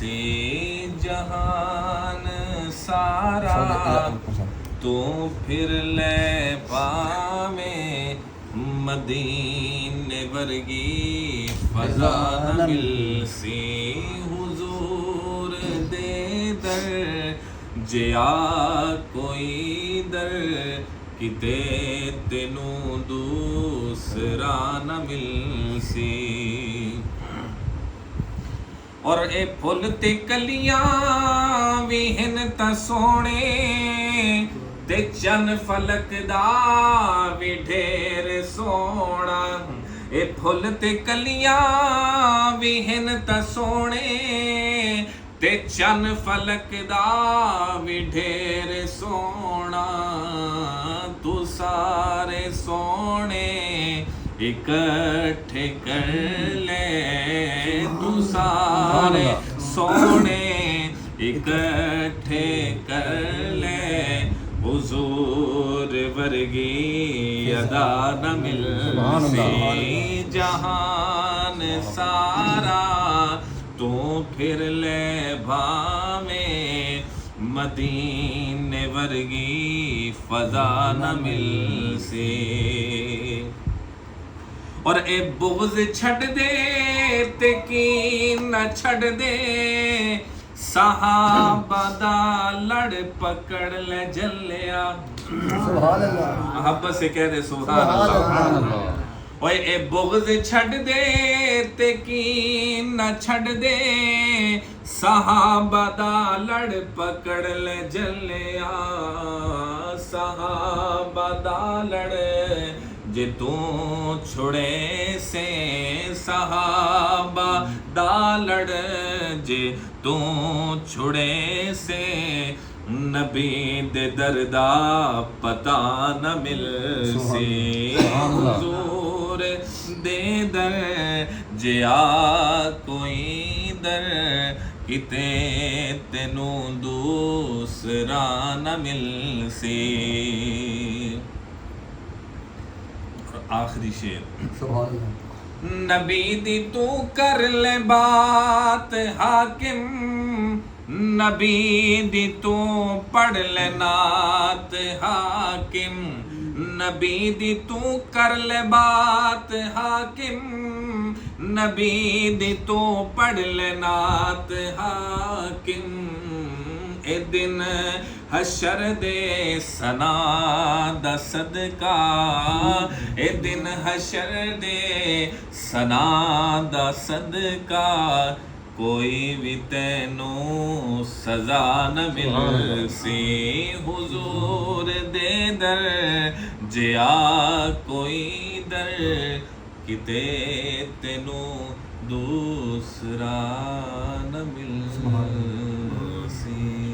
से जहान सारा, तो फिर ले पावे मदीने वर्गी फजा न मिल सी। हुजूर दे दर जिया कोई दर, किते तेनू दूसरा न मिल सी। और ए फुल ते कलियां भी हिन ता सोने, ते चन फलक दा भी ढेर सोना। ए फुल ते कलियां भी हिन ता सोने, ते चन फलक दा भी ढेर सोना। तू सारे सोने इकट्ठे कर ले, तू सारे सोने इकट्ठे कर ले, हुजूर वर्गी अदा न मिल से जहान सारा, तो फिर ले भावे मदीने वर्गी फजा न मिल से। और ए बुग़्ज़ छड़ दे ते कीन न छड़ दे, सहाबा दा लड़ पकड़ ले जलिया। सुभान अल्लाह, मोहब्बत से कह दे सुभान अल्लाह। ओए ए बुग़्ज़ छड़ दे ते कीन न छड़ दे, सहाबा दा लड़ पकड़ ले जलिया। सहाबा दा लड़ जे तू छुड़े से, सहाबा दा लड़ जे तू छुड़े से, नबी दे दर्दा पता न मिल से। हुजूर दे दर जिया कोई दर, किते तेनू दूसरा न मिल से। आखिरी शेर, नबी दी तू कर ले बात हाकिम, नबी दी तू पढ़ ले नात हाकिम, नबी दी तू कर ले बात हाकिम, नबी दी तू पढ़ ले नात हाकिम। ए दिन हशर दे सना दा सदका, ए दिन हशर दे सना दा सदका, कोई भी तेनू सजा न मिल सी। हुजूर दे दर जिया कोई दर, किते तेनू दूसरा न मिल सी।